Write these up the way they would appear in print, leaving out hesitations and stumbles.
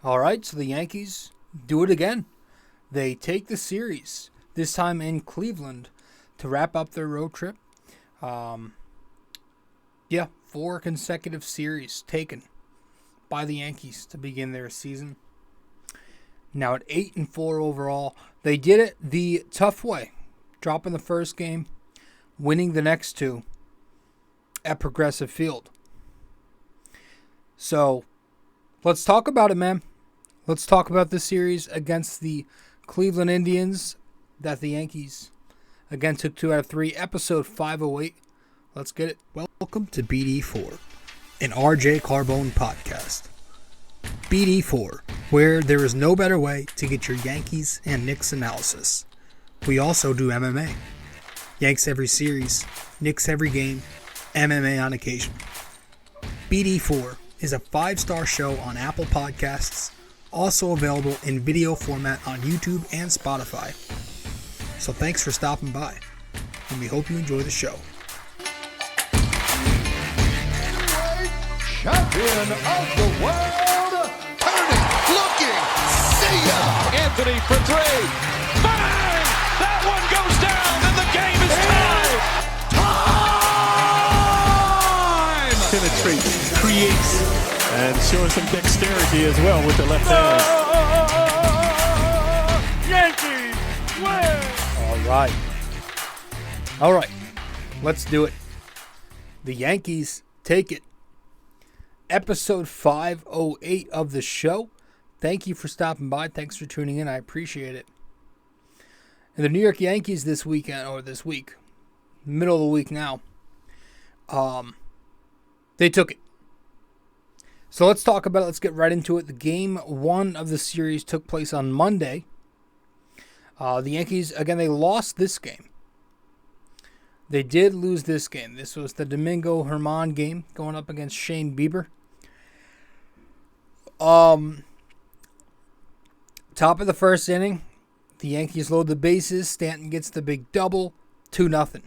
All right, so the Yankees do it again. They take the series, this time in Cleveland, to wrap up their road trip. 4 consecutive series taken by the Yankees to begin their season. Now at 8-4 overall, they did it the tough way, dropping the first game, winning the next two at Progressive Field. So, let's talk about it, man. Let's talk about the series against the Cleveland Indians that the Yankees, again, took 2 out of 3. Episode 508. Let's get it. Welcome to BD4, an RJ Carbone podcast. BD4, where there is no better way to get your Yankees and Knicks analysis. We also do MMA. Yanks every series, Knicks every game, MMA on occasion. BD4 is a 5-star show on Apple Podcasts, also available in video format on YouTube and Spotify. So thanks for stopping by, and we hope you enjoy the show. Champion of the world, turning, looking, see ya! Anthony for 3, bang! That one goes down, and the game is tied! Penetrates, creates, and showing some dexterity as well with the left hand. Yankees win! All right. Let's do it. The Yankees take it. Episode 508 of the show. Thank you for stopping by. Thanks for tuning in. I appreciate it. And the New York Yankees this week, middle of the week now, they took it. So let's talk about it. Let's get right into it. The game 1 of the series took place on Monday. The Yankees, again, they lost this game. They did lose this game. This was the Domingo Germán game going up against Shane Bieber. Top of the first inning, the Yankees load the bases. Stanton gets the big double, 2-0.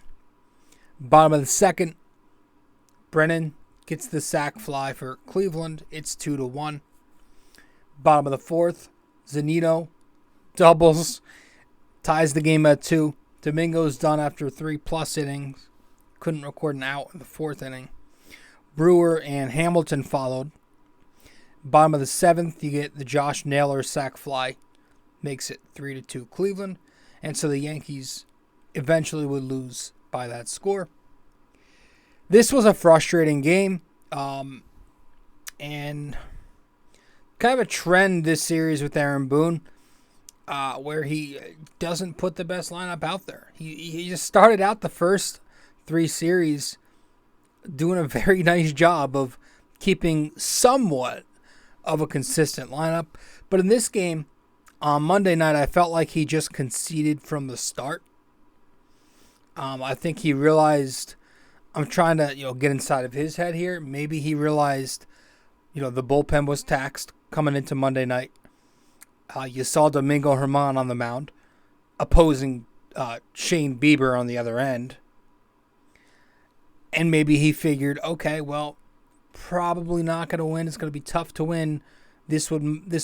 Bottom of the second, Brennan gets the sac fly for Cleveland. It's 2-1. Bottom of the fourth, Zunino doubles, ties the game at 2. Domingo's done after 3+ innings. Couldn't record an out in the 4th inning. Brewer and Hamilton followed. Bottom of the 7th, you get the Josh Naylor sac fly. Makes it 3-2 Cleveland. And so the Yankees eventually would lose by that score. This was a frustrating game. And kind of a trend this series with Aaron Boone. Where he doesn't put the best lineup out there. He just started out the first 3 series doing a very nice job of keeping somewhat of a consistent lineup. But in this game, on Monday night, I felt like he just conceded from the start. I think he realized, I'm trying to get inside of his head here. Maybe he realized, the bullpen was taxed coming into Monday night. You saw Domingo Germán on the mound, opposing Shane Bieber on the other end. And maybe he figured, okay, well, probably not going to win. It's going to be tough to win. This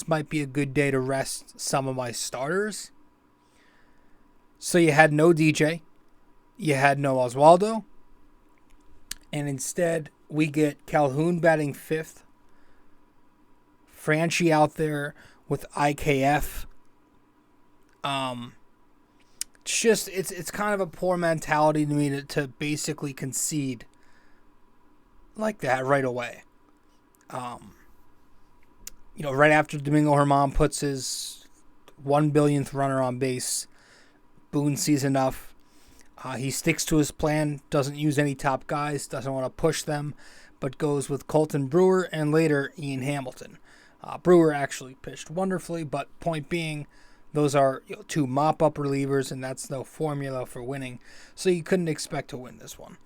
might be a good day to rest some of my starters. So you had no DJ. You had no Oswaldo. And instead, we get Calhoun batting 5th. Franchy out there with IKF. It's kind of a poor mentality to me to basically concede like that right away. Right after Domingo Germán puts his 1 billionth runner on base, Boone sees enough. He sticks to his plan, doesn't use any top guys, doesn't want to push them, but goes with Colten, Brewer, and later Ian Hamilton. Brewer actually pitched wonderfully, but point being, those are 2 mop-up relievers, and that's no formula for winning. So you couldn't expect to win this one.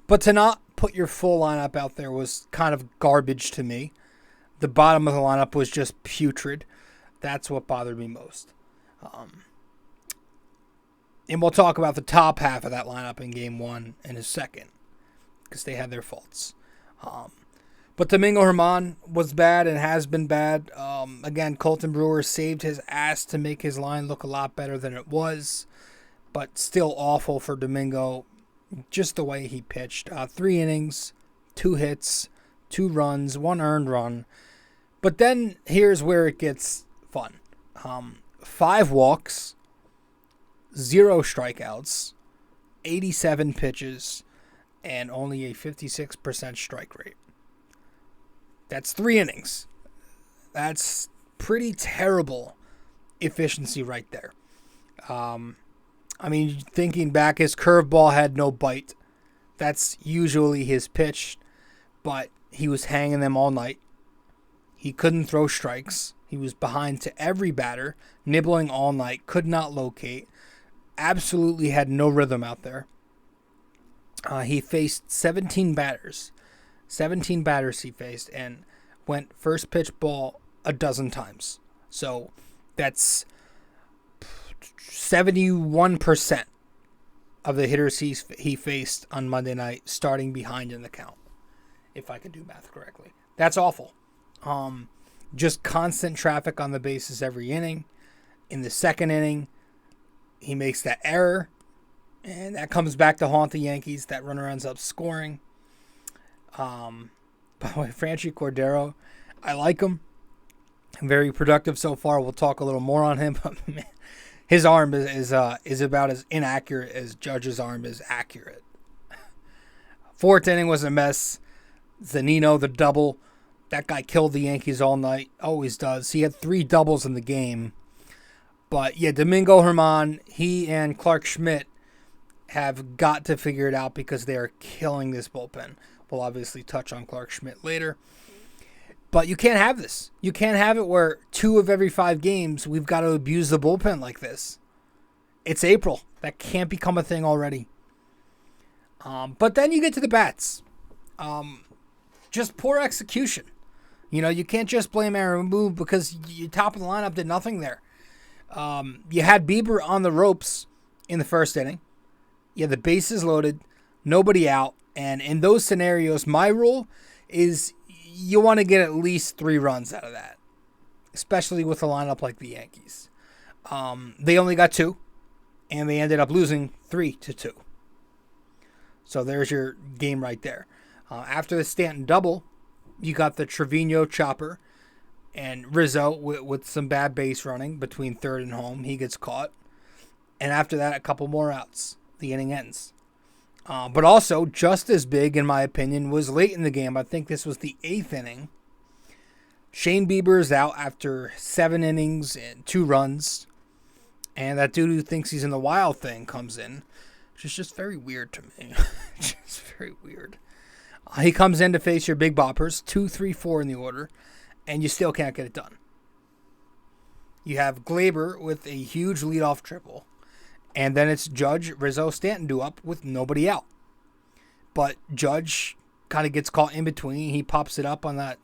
But to not put your full lineup out there was kind of garbage to me. The bottom of the lineup was just putrid. That's what bothered me most. And we'll talk about the top half of that lineup in Game 1 in a second, because they had their faults. But Domingo Germán was bad and has been bad. Again, Colten Brewer saved his ass to make his line look a lot better than it was. But still awful for Domingo, just the way he pitched. 3 innings, 2 hits, 2 runs, 1 earned run. But then here's where it gets fun. 5 walks, 0 strikeouts, 87 pitches, and only a 56% strike rate. That's 3 innings. That's pretty terrible efficiency right there. Thinking back, his curveball had no bite. That's usually his pitch, but he was hanging them all night. He couldn't throw strikes. He was behind to every batter, nibbling all night, could not locate. Absolutely had no rhythm out there. He faced 17 batters. 17 batters he faced and went first pitch ball a dozen times. So that's 71% of the hitters he faced on Monday night starting behind in the count, if I can do math correctly. That's awful. Just constant traffic on the bases every inning. In the second inning, he makes that error, and that comes back to haunt the Yankees. That runner ends up scoring. By the way, Franchy Cordero, I like him. Very productive so far. We'll talk a little more on him, but man, his arm is about as inaccurate as Judge's arm is accurate. 4th inning was a mess. Zanino, the double. That guy killed the Yankees all night. Always does. He had 3 doubles in the game. But yeah, Domingo Germán, he and Clarke Schmidt have got to figure it out because they are killing this bullpen. We'll obviously touch on Clarke Schmidt later. But you can't have this. You can't have it where 2 of every 5 games we've got to abuse the bullpen like this. It's April. That can't become a thing already. But then you get to the bats. Just poor execution. You can't just blame Aaron Boone because your top of the lineup did nothing there. You had Bieber on the ropes in the first inning. You had the bases loaded, nobody out. And in those scenarios, my rule is you want to get at least 3 runs out of that, especially with a lineup like the Yankees. They only got 2, and they ended up losing 3-2. So there's your game right there. After the Stanton double, you got the Trevino chopper, and Rizzo with some bad base running between third and home. He gets caught. And after that, a couple more outs. The inning ends. But also, just as big, in my opinion, was late in the game. I think this was the 8th inning. Shane Bieber is out after 7 innings and 2 runs. And that dude who thinks he's in the Wild thing comes in, which is just very weird to me. Just very weird. He comes in to face your big boppers, 2, 3, 4 in the order, and you still can't get it done. You have Glaber with a huge leadoff triple. And then it's Judge, Rizzo, Stanton due up with nobody out. But Judge kind of gets caught in between. He pops it up on that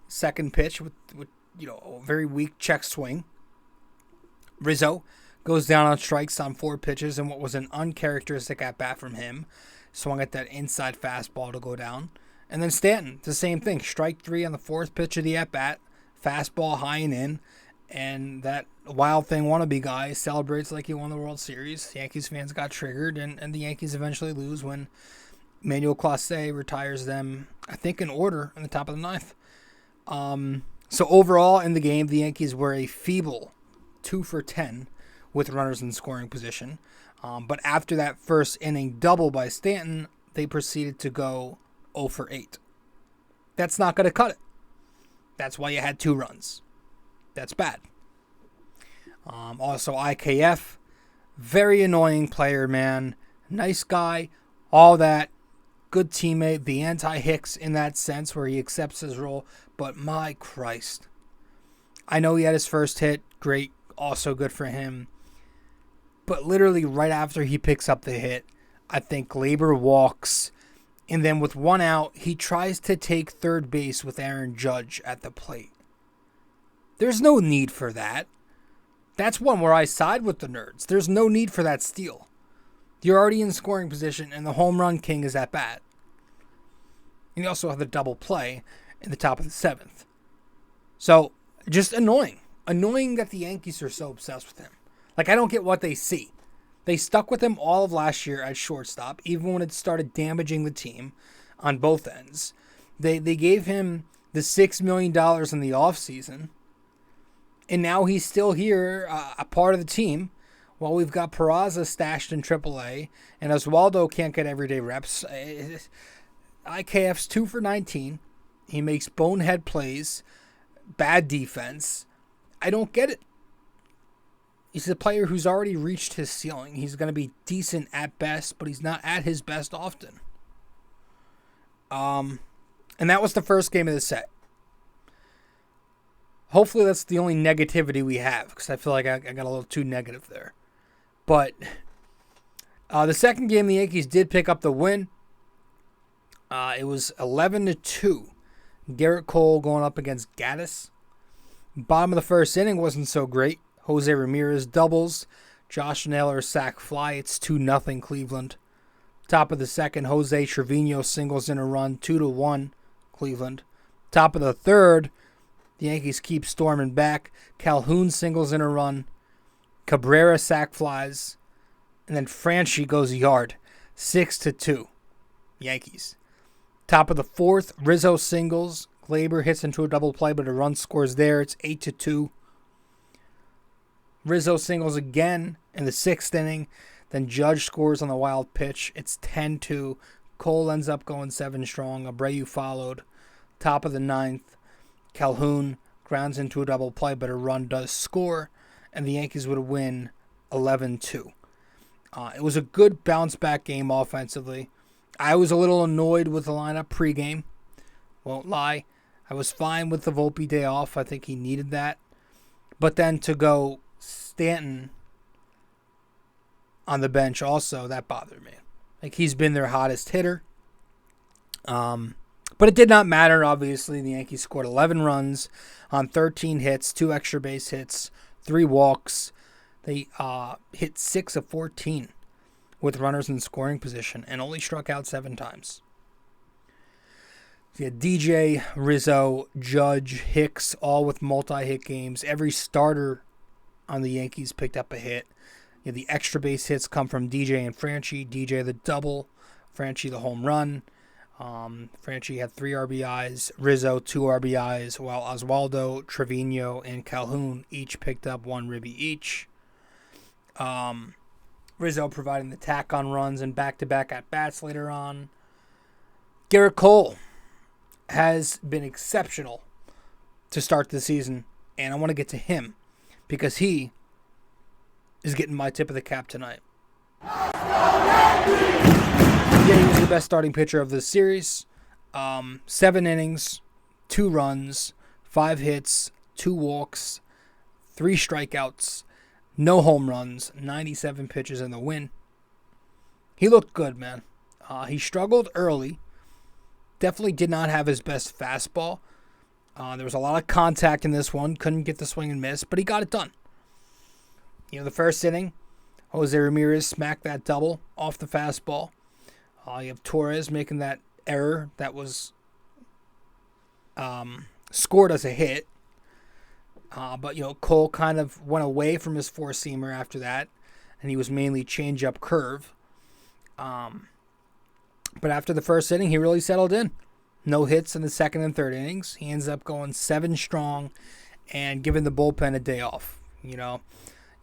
second pitch with a very weak check swing. Rizzo goes down on strikes on 4 pitches in what was an uncharacteristic at-bat from him. Swung at that inside fastball to go down. And then Stanton, the same thing. Strike 3 on the 4th pitch of the at-bat. Fastball high and in. And that Wild Thing wannabe guy celebrates like he won the World Series. Yankees fans got triggered, and the Yankees eventually lose when Manuel Clase retires them, I think, in order in the top of the 9th. So overall in the game, the Yankees were a feeble 2 for 10 with runners in scoring position. But after that first inning double by Stanton, they proceeded to go 0 for 8. That's not going to cut it. That's why you had 2 runs. That's bad. Also, IKF, very annoying player, man. Nice guy, all that. Good teammate, the anti-Hicks in that sense where he accepts his role. But my Christ. I know he had his first hit. Great. Also good for him. But literally right after he picks up the hit, I think Glaber walks. And then with 1 out, he tries to take third base with Aaron Judge at the plate. There's no need for that. That's one where I side with the nerds. There's no need for that steal. You're already in scoring position, and the home run king is at bat. And you also have the double play in the top of the 7th. So, just annoying. Annoying that the Yankees are so obsessed with him. Like, I don't get what they see. They stuck with him all of last year at shortstop, even when it started damaging the team on both ends. They gave him the $6 million in the offseason, and now he's still here, a part of the team, while we've got Peraza stashed in AAA, and Oswaldo can't get everyday reps. IKF's 2 for 19. He makes bonehead plays, bad defense. I don't get it. He's a player who's already reached his ceiling. He's going to be decent at best, but he's not at his best often. And that was the first game of the set. Hopefully that's the only negativity we have, because I feel like I got a little too negative there. But the second game, the Yankees did pick up the win. It was 11-2. Gerrit Cole going up against Gaddis. Bottom of the first inning wasn't so great. Jose Ramirez doubles. Josh Naylor sac fly. It's 2-0 Cleveland. Top of the second, Jose Trevino singles in a run. 2-1 Cleveland. Top of the third, the Yankees keep storming back. Calhoun singles in a run. Cabrera sac flies. And then Franchy goes yard. 6-2 Yankees. Top of the fourth, Rizzo singles. Glaber hits into a double play, but a run scores there. It's 8-2. Rizzo singles again in the 6th inning. Then Judge scores on the wild pitch. It's 10-2. Cole ends up going 7 strong. Abreu followed. Top of the 9th, Calhoun grounds into a double play, but a run does score, and the Yankees would win 11-2. It was a good bounce-back game offensively. I was a little annoyed with the lineup pregame. Won't lie. I was fine with the Volpe day off. I think he needed that. But then to go Stanton on the bench also, that bothered me. Like, he's been their hottest hitter. But it did not matter, obviously. The Yankees scored 11 runs on 13 hits, 2 extra base hits, 3 walks. They hit 6 of 14 with runners in scoring position and only struck out 7 times. So you had DJ, Rizzo, Judge, Hicks, all with multi-hit games. Every starter on the Yankees picked up a hit. You had the extra base hits come from DJ and Franchy. DJ the double, Franchy the home run. Franchy had 3 RBIs, Rizzo 2 RBIs, while Oswaldo, Trevino, and Calhoun each picked up 1 ribby each. Rizzo providing the tack-on runs and back-to-back at-bats later on. Gerrit Cole has been exceptional to start the season, and I want to get to him because he is getting my tip of the cap tonight. Yeah, he was the best starting pitcher of this series. 7 innings, 2 runs, 5 hits, 2 walks, 3 strikeouts, no home runs, 97 pitches in the win. He looked good, man. He struggled early. Definitely did not have his best fastball. There was a lot of contact in this one. Couldn't get the swing and miss, but he got it done. You know, the first inning, Jose Ramirez smacked that double off the fastball. You have Torres making that error that was scored as a hit. But, you know, Cole kind of went away from his four-seamer after that, and he was mainly change-up curve. But after the first inning, he really settled in. No hits in the second and third innings. He ends up going 7 strong and giving the bullpen a day off. You know,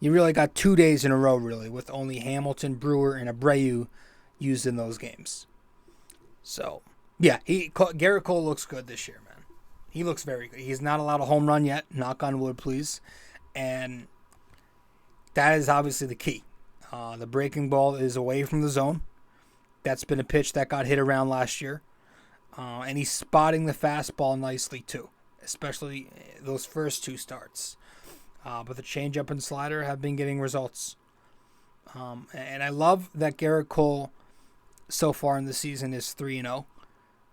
you really got 2 days in a row, really, with only Hamilton, Brewer, and Abreu used in those games. So, yeah, Gerrit Cole looks good this year, man. He looks very good. He's not allowed a home run yet. Knock on wood, please. And that is obviously the key. The breaking ball is away from the zone. That's been a pitch that got hit around last year. And he's spotting the fastball nicely, too, especially those first 2 starts. But the changeup and slider have been getting results. And I love that Gerrit Cole so far in the season is 3-0.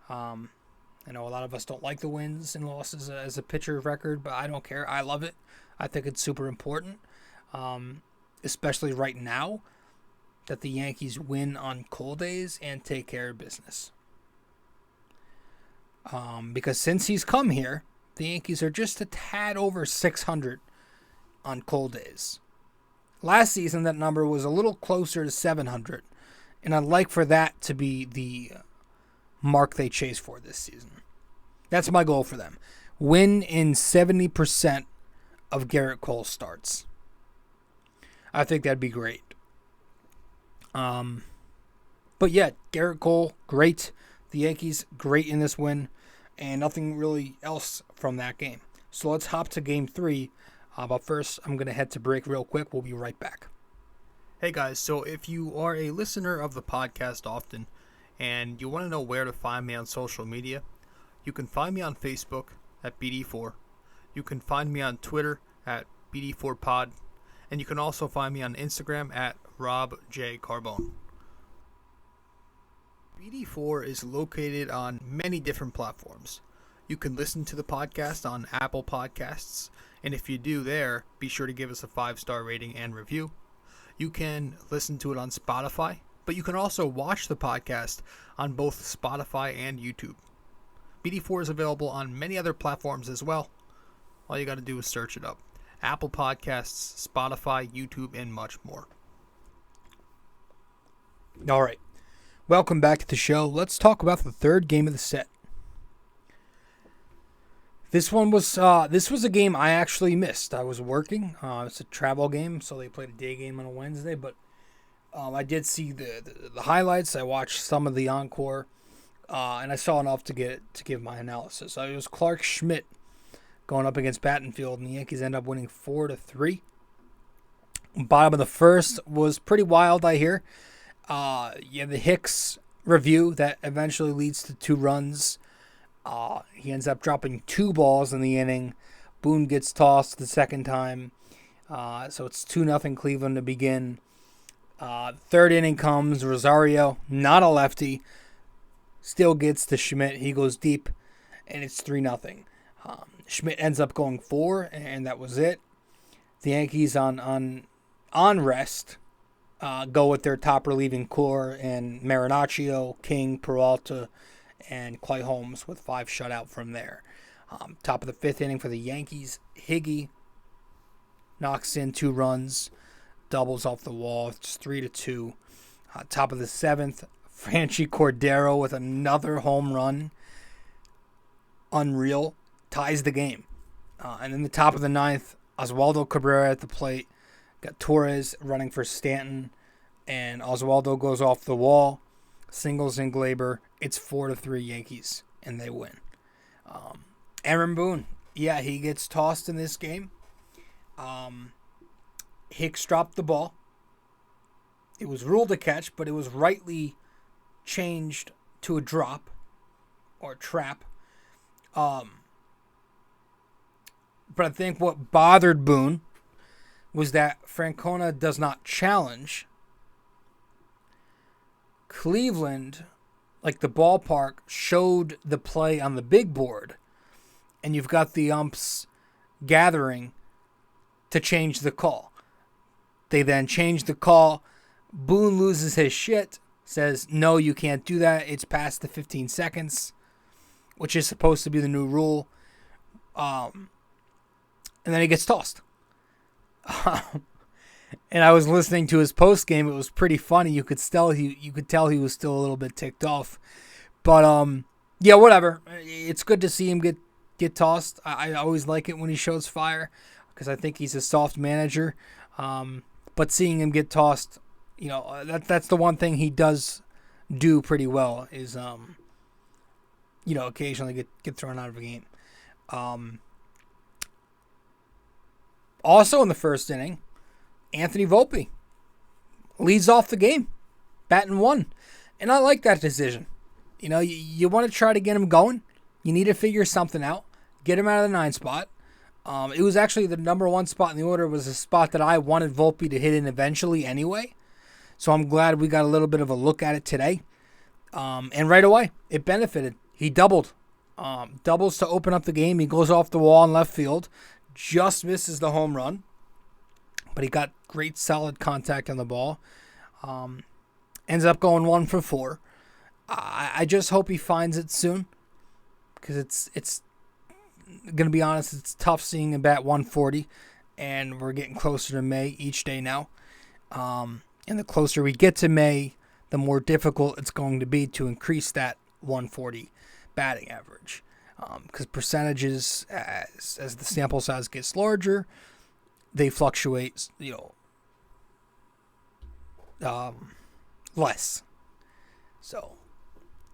I know a lot of us don't like the wins and losses as a pitcher record, but I don't care. I love it. I think it's super important, especially right now, that the Yankees win on cold days and take care of business. Because since he's come here, the Yankees are just a tad over 600 on cold days. Last season, that number was a little closer to 700, and I'd like for that to be the mark they chase for this season. That's my goal for them. Win in 70% of Gerrit Cole's starts. I think that'd be great. But yeah, Gerrit Cole, great. The Yankees, great in this win. And nothing really else from that game. So let's hop to Game 3. But first, I'm going to head to break real quick. We'll be right back. Hey guys, so if you are a listener of the podcast often, and you want to know where to find me on social media, you can find me on Facebook at BD4. You can find me on Twitter at BD4Pod. And you can also find me on Instagram at RobJCarbone. BD4 is located on many different platforms. You can listen to the podcast on Apple Podcasts, and if you do there, be sure to give us a 5-star rating and review. You can listen to it on Spotify, but you can also watch the podcast on both Spotify and YouTube. BD4 is available on many other platforms as well. All you got to do is search it up. Apple Podcasts, Spotify, YouTube, and much more. All right. Welcome back to the show. Let's talk about the third game of the set. This was a game I actually missed. I was working. It's a travel game, so they played a day game on a Wednesday. But I did see the highlights. I watched some of the encore, and I saw enough to give my analysis. It was Clarke Schmidt going up against Battenfield, and the Yankees end up winning 4-3. Bottom of the first was pretty wild, I hear. The Hicks review that eventually leads to 2 runs. He ends up dropping 2 balls in the inning. Boone gets tossed the second time. So it's 2-0 Cleveland to begin. Third inning comes. Rosario, not a lefty, still gets to Schmidt. He goes deep, and it's 3-0. Schmidt ends up going 4, and that was it. The Yankees on rest go with their top relieving core and Marinaccio, King, Peralta, and Clay Holmes with 5 shutout from there. Top of the 5th inning for the Yankees, Higgy knocks in 2 runs, doubles off the wall. It's 3-2. Top of the 7th, Franchy Cordero with another home run. Unreal. Ties the game. And in the top of the 9th, Oswaldo Cabrera at the plate. Got Torres running for Stanton. And Oswaldo goes off the wall. Singles in Glaber. It's 4-3 Yankees. And they win. Aaron Boone. Yeah, he gets tossed in this game. Hicks dropped the ball. It was ruled a catch, but it was rightly changed to a drop. Or trap. But I think what bothered Boone was that Francona does not challenge. Cleveland, like the ballpark, showed the play on the big board, and you've got the umps gathering to change the call. They then change the call. Boone loses his shit, says, no, you can't do that. It's past the 15 seconds, which is supposed to be the new rule. And then he gets tossed. And I was listening to his post game. It was pretty funny. You could tell he was still a little bit ticked off. But yeah, whatever. It's good to see him get tossed. I always like it when he shows fire because I think he's a soft manager. But seeing him get tossed, that's the one thing he does do pretty well is occasionally get thrown out of a game. Also in the first inning, Anthony Volpe leads off the game, batting 1. And I like that decision. You want to try to get him going. You need to figure something out. Get him out of the 9 spot. It was actually the number 1 spot in the order. Was a spot that I wanted Volpe to hit in eventually anyway. So I'm glad we got a little bit of a look at it today. And right away, it benefited. He doubled. Doubles to open up the game. He goes off the wall in left field. Just misses the home run. But he got great solid contact on the ball. Ends up going 1 for 4. I just hope he finds it soon. because it's gonna be honest, it's tough seeing him bat 140, and we're getting closer to May each day now. And the closer we get to May, the more difficult it's going to be to increase that 140 batting average. Because percentages, as the sample size gets larger, they fluctuate, less. So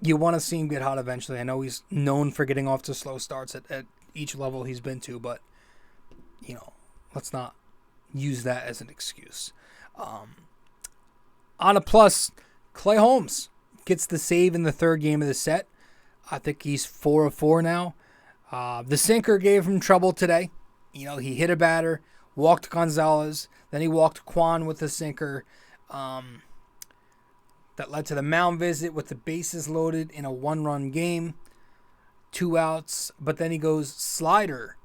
you want to see him get hot eventually. I know he's known for getting off to slow starts at each level he's been to, but, let's not use that as an excuse. On a plus, Clay Holmes gets the save in the third game of the set. I think he's 4 of 4 now. The sinker gave him trouble today. He hit a batter, walked Gonzalez, then he walked Kwan with the sinker. That led to the mound visit with the bases loaded in a 1-run game, 2 outs, but then he goes slider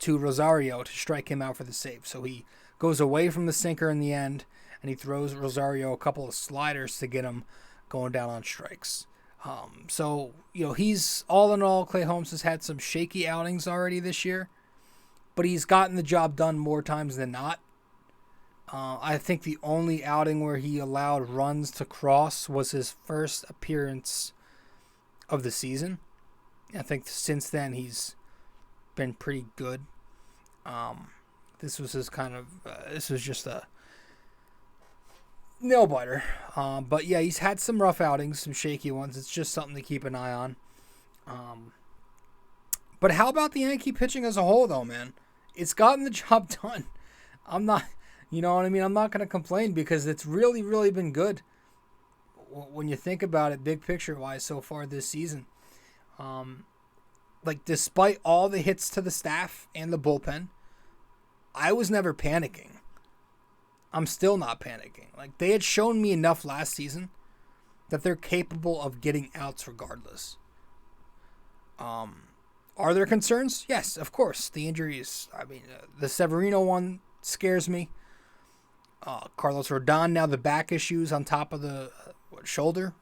to Rosario to strike him out for the save. So he goes away from the sinker in the end, and he throws Rosario a couple of sliders to get him going down on strikes. So, he's, all in all, Clay Holmes has had some shaky outings already this year, but he's gotten the job done more times than not. I think the only outing where he allowed runs to cross was his first appearance of the season. I think since then he's been pretty good. This was just a nail biter. But yeah, he's had some rough outings, some shaky ones. It's just something to keep an eye on. But how about the Yankee pitching as a whole, though, man? It's gotten the job done. I'm not going to complain because it's really, really been good when you think about it, big picture-wise, so far this season. Despite all the hits to the staff and the bullpen, I was never panicking. I'm still not panicking. They had shown me enough last season that they're capable of getting outs regardless. Are there concerns? Yes, of course. The injuries, the Severino one scares me. Carlos Rodon, now the back issues on top of the shoulder.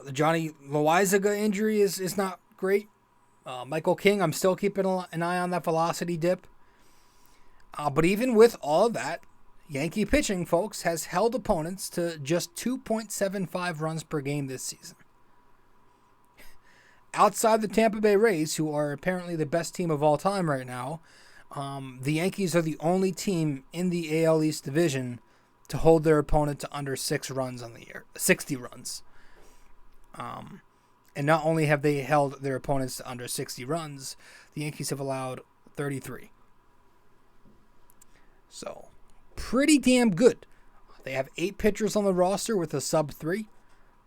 The Johnny Loizaga injury is not great. Michael King, I'm still keeping an eye on that velocity dip. But even with all of that, Yankee pitching, folks, has held opponents to just 2.75 runs per game this season. Outside the Tampa Bay Rays, who are apparently the best team of all time right now, the Yankees are the only team in the AL East division to hold their opponent to under 6 runs on the year, 60 runs. And not only have they held their opponents to under 60 runs, the Yankees have allowed 33. So, pretty damn good. They have 8 pitchers on the roster with a sub-3.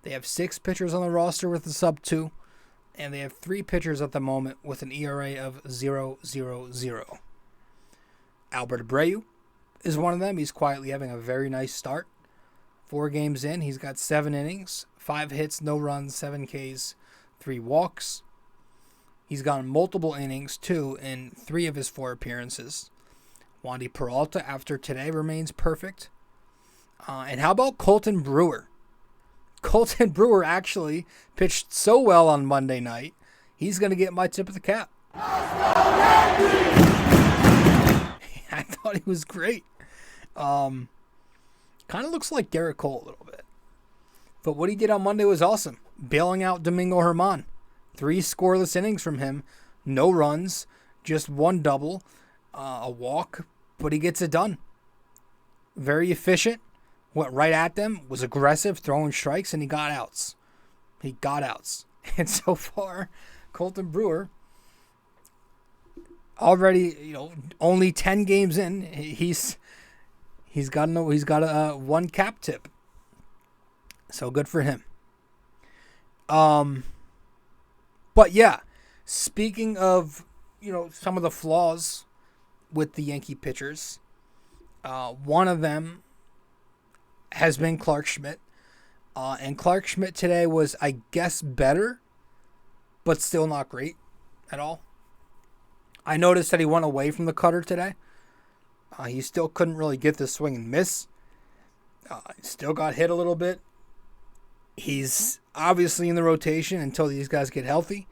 They have 6 pitchers on the roster with a sub-2. And they have 3 pitchers at the moment with an ERA of 0.00. Albert Abreu is one of them. He's quietly having a very nice start. 4 games in, he's got 7 innings, 5 hits, no runs, 7 Ks, 3 walks. He's gotten multiple innings, too, in 3 of his 4 appearances. Wandy Peralta, after today, remains perfect. And how about Colten Brewer? Colten Brewer actually pitched so well on Monday night, he's going to get my tip of the cap. I thought he was great. Kind of looks like Gerrit Cole a little bit. But what he did on Monday was awesome. Bailing out Domingo Germán. 3 scoreless innings from him. No runs. Just 1 double. A walk. But he gets it done. Very efficient. Went right at them. Was aggressive. Throwing strikes. And he got outs. And so far, Colten Brewer, already, only 10 games in, he's got a 1 cap tip. So good for him. But yeah, speaking of, some of the flaws with the Yankee pitchers, one of them has been Clarke Schmidt. And Clarke Schmidt today was, I guess, better, but still not great at all. I noticed that he went away from the cutter today. He still couldn't really get the swing and miss. Still got hit a little bit. He's obviously in the rotation until these guys get healthy.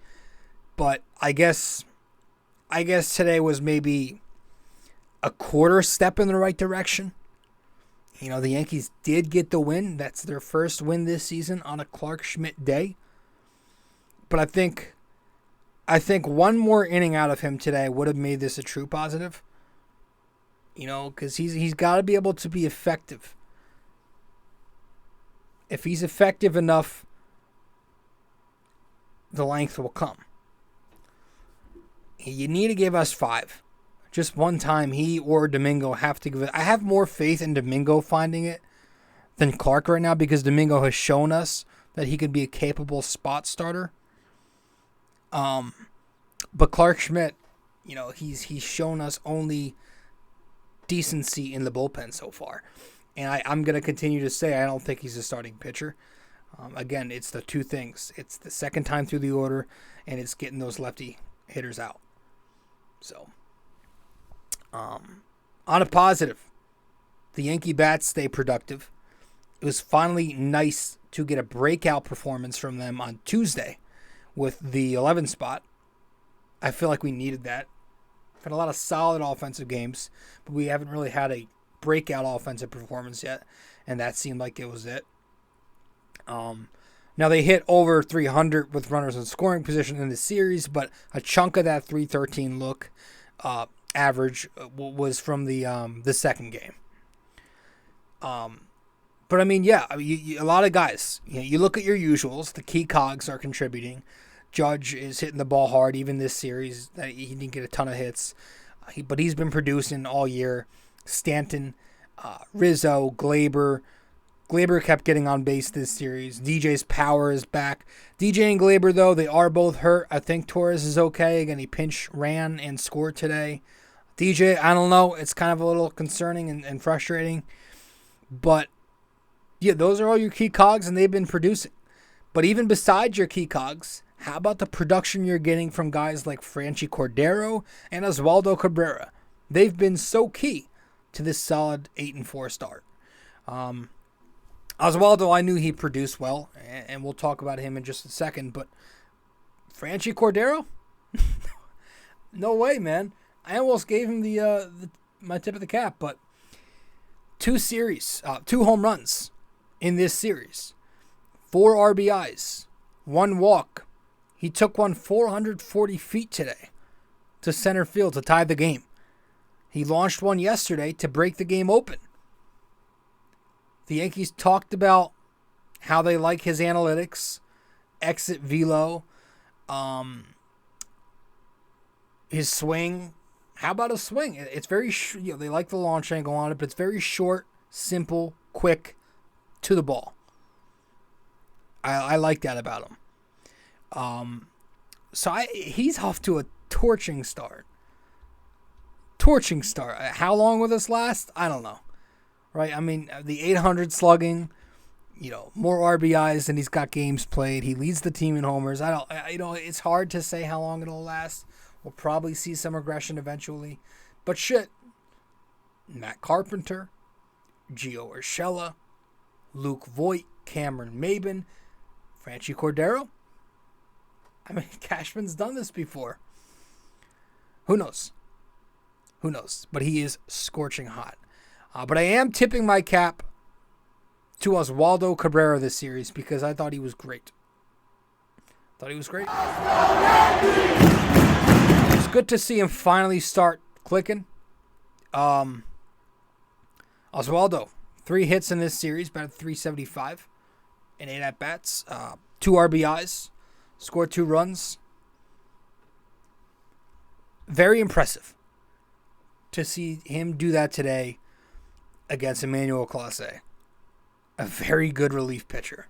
But I guess today was maybe a quarter step in the right direction. You know, the Yankees did get the win. That's their first win this season on a Clarke Schmidt day. But I think one more inning out of him today would have made this a true positive. You know, because he's got to be able to be effective. If he's effective enough, the length will come. You need to give us 5. Just one time, he or Domingo have to give it. I have more faith in Domingo finding it than Clarke right now because Domingo has shown us that he could be a capable spot starter. But Clarke Schmidt, you know, he's shown us only decency in the bullpen so far. And I'm going to continue to say I don't think he's a starting pitcher. Again, it's the two things. It's the second time through the order, and it's getting those lefty hitters out. So, on a positive, the Yankee bats stay productive. It was finally nice to get a breakout performance from them on Tuesday with the 11 spot. I feel like we needed that. We've had a lot of solid offensive games, but we haven't really had a breakout offensive performance yet, and that seemed like it was it. Now they hit over 300 with runners in scoring position in the series, but a chunk of that 313 look average was from the second game. But I mean, yeah, a lot of guys. You look at your usuals. The key cogs are contributing. Judge is hitting the ball hard even this series. He didn't get a ton of hits, but he's been producing all year. Stanton, Rizzo, Glaber. Glaber kept getting on base this series. DJ's power is back. DJ and Glaber, though, they are both hurt. I think Torres is okay. Again, he pinch ran and scored today. DJ, I don't know. It's kind of a little concerning and frustrating. But, yeah, those are all your key cogs, and they've been producing. But even besides your key cogs, how about the production you're getting from guys like Franchy Cordero and Oswaldo Cabrera? They've been so key to this solid 8-4 start. Oswaldo, I knew he produced well, and we'll talk about him in just a second, but Franchy Cordero? No way, man. I almost gave him my tip of the cap, but 2 home runs in this series, 4 RBIs, 1 walk. He took one 440 feet today to center field to tie the game. He launched one yesterday to break the game open. The Yankees talked about how they like his analytics, exit velo, his swing. How about a swing? It's very, they like the launch angle on it, but it's very short, simple, quick, to the ball. I like that about him. He's off to a torching start. How long will this last? I don't know. Right? I mean, the 800 slugging, more RBIs than he's got games played. He leads the team in homers. It's hard to say how long it'll last. We'll probably see some regression eventually. But shit, Matt Carpenter, Gio Urshela, Luke Voit, Cameron Maben, Franchy Cordero. I mean, Cashman's done this before. Who knows? But he is scorching hot. But I am tipping my cap to Oswaldo Cabrera this series because I thought he was great. It's good to see him finally start clicking. Oswaldo, 3 hits in this series, batted .375 in 8 at-bats, 2 RBIs, scored 2 runs. Very impressive to see him do that today against Emmanuel Clase, a very good relief pitcher.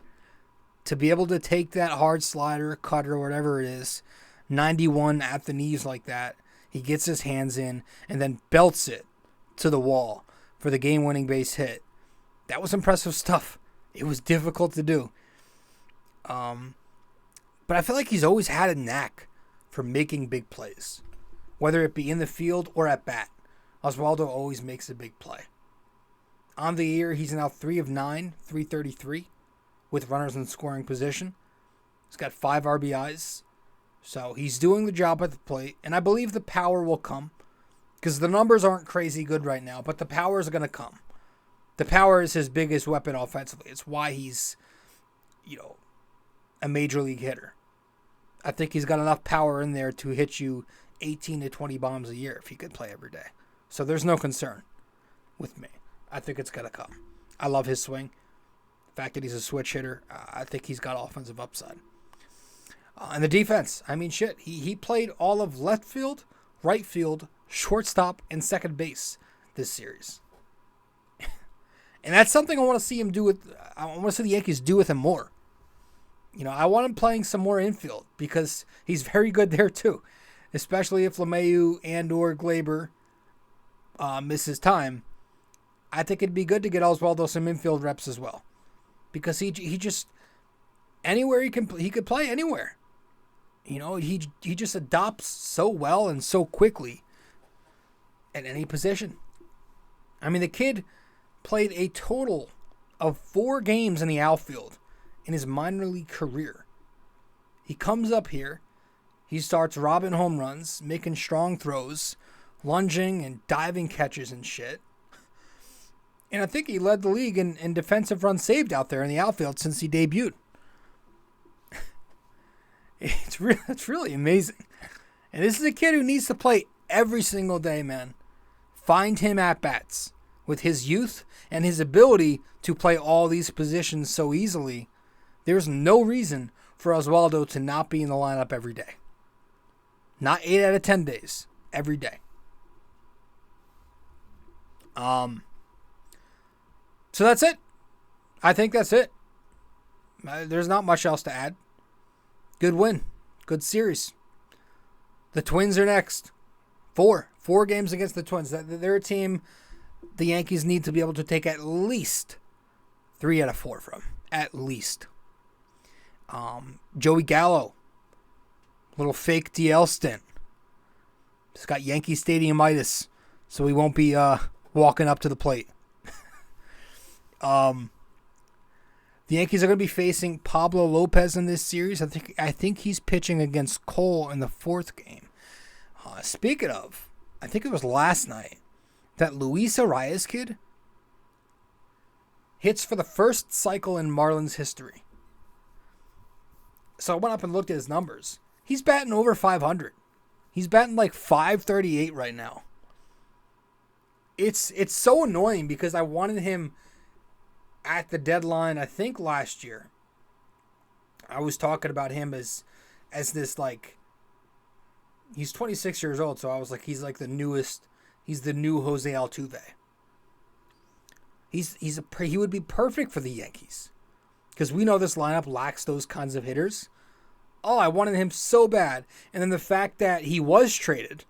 To be able to take that hard slider, cutter, whatever it is, 91 at the knees like that, he gets his hands in and then belts it to the wall for the game-winning base hit. That was impressive stuff. It was difficult to do. But I feel like he's always had a knack for making big plays, whether it be in the field or at bat. Oswaldo always makes a big play. On the year, he's now 3 of 9, .333, with runners in scoring position. He's got 5 RBIs. So he's doing the job at the plate. And I believe the power will come. Because the numbers aren't crazy good right now. But the power is going to come. The power is his biggest weapon offensively. It's why he's, a major league hitter. I think he's got enough power in there to hit you 18 to 20 bombs a year if he could play every day. So there's no concern with me. I think it's going to come. I love his swing. The fact that he's a switch hitter, I think he's got offensive upside. And the defense, he played all of left field, right field, shortstop, and second base this series. And that's something I want to see him do I want to see the Yankees do with him more. I want him playing some more infield because he's very good there too. Especially if LeMahieu and or Glaber misses time. I think it'd be good to get Oswaldo some infield reps as well. Because he just, anywhere he could play anywhere. He just adopts so well and so quickly at any position. The kid played a total of 4 games in the outfield in his minor league career. He comes up here, he starts robbing home runs, making strong throws, lunging and diving catches and shit. And I think he led the league in defensive runs saved out there in the outfield since he debuted. It's really amazing. And this is a kid who needs to play every single day, man. Find him at-bats. With his youth and his ability to play all these positions so easily, there's no reason for Oswaldo to not be in the lineup every day. Not 8 out of 10 days. Every day. So that's it. I think that's it. There's not much else to add. Good win. Good series. The Twins are next. 4 games against the Twins. They're a team the Yankees need to be able to take at least 3 out of 4 from. At least. Joey Gallo. Little fake DL stint. He's got Yankee Stadium-itis, so he won't be walking up to the plate. The Yankees are going to be facing Pablo Lopez in this series. I think he's pitching against Cole in the 4th game. Speaking of, I think it was last night, that Luis Arias kid hits for the first cycle in Marlins history. So I went up and looked at his numbers. He's batting over 500. He's batting like 538 right now. It's so annoying because I wanted him at the deadline, I think last year. I was talking about him as this, like, he's 26 years old, so I was like, he's like the newest, he's the new Jose Altuve. He would be perfect for the Yankees because we know this lineup lacks those kinds of hitters. Oh, I wanted him so bad. And then the fact that he was traded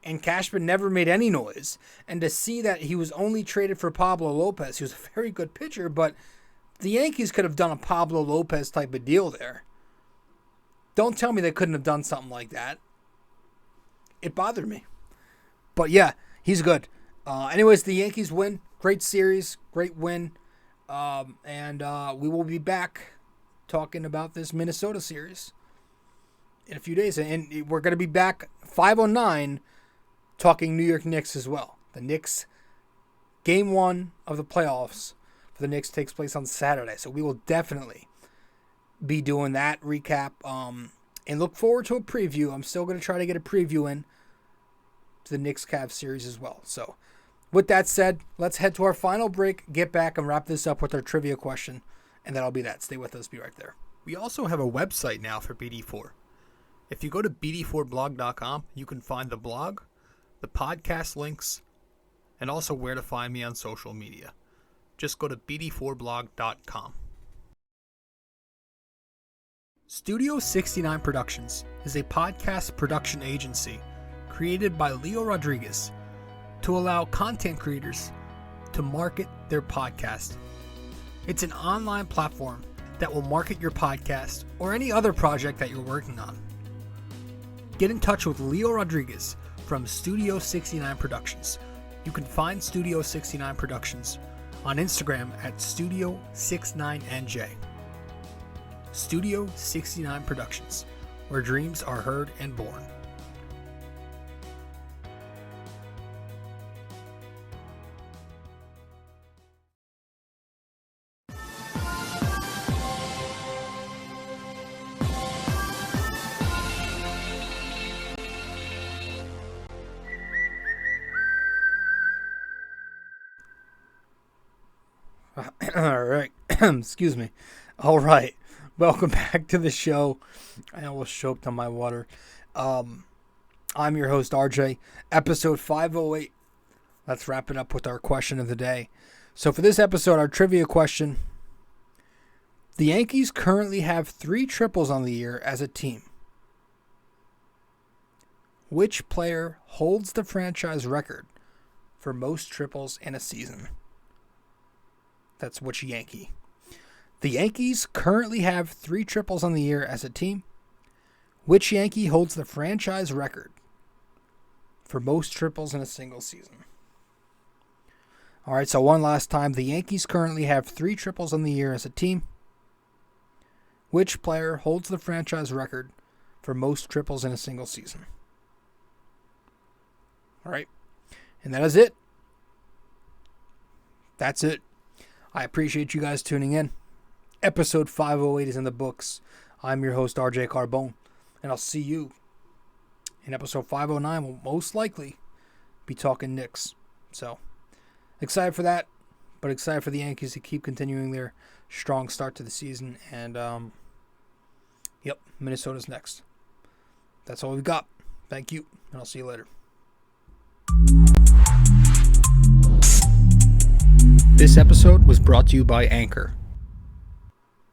and Cashman never made any noise, and to see that he was only traded for Pablo Lopez, he was a very good pitcher, but the Yankees could have done a Pablo Lopez type of deal there. Don't tell me they couldn't have done something like that. It bothered me. But yeah, he's good. Anyways, the Yankees win. Great series. Great win. And we will be back talking about this Minnesota series in a few days. And we're going to be back 5:09 talking New York Knicks as well. The Knicks, game 1 of the playoffs for the Knicks takes place on Saturday. So we will definitely be doing that recap. And look forward to a preview. I'm still going to try to get a preview in to the Knicks-Cavs series as well. So with that said, let's head to our final break, get back, and wrap this up with our trivia question. And that'll be that. Stay with us. Be right there. We also have a website now for BD4. If you go to BD4blog.com, you can find the blog, the podcast links, and also where to find me on social media. Just go to BD4blog.com. Studio 69 Productions is a podcast production agency created by Leo Rodriguez to allow content creators to market their podcast. It's an online platform that will market your podcast or any other project that you're working on. Get in touch with Leo Rodriguez from Studio 69 Productions. You can find Studio 69 Productions on Instagram at Studio69NJ. Studio 69 Productions, where dreams are heard and born. All right. Excuse me. All right. Welcome back to the show. I almost choked on my water. I'm your host, RJ. Episode 508. Let's wrap it up with our question of the day. So for this episode, our trivia question. The Yankees currently have 3 triples on the year as a team. Which player holds the franchise record for most triples in a season? That's which Yankee. The Yankees currently have 3 triples on the year as a team. Which Yankee holds the franchise record for most triples in a single season? All right, so one last time. The Yankees currently have 3 triples on the year as a team. Which player holds the franchise record for most triples in a single season? All right, and that is it. That's it. I appreciate you guys tuning in. Episode 508 is in the books. I'm your host, RJ Carbone, and I'll see you in episode 509. We'll most likely be talking Knicks. So, excited for that, but excited for the Yankees to keep continuing their strong start to the season. And, Minnesota's next. That's all we've got. Thank you, and I'll see you later. This episode was brought to you by Anchor.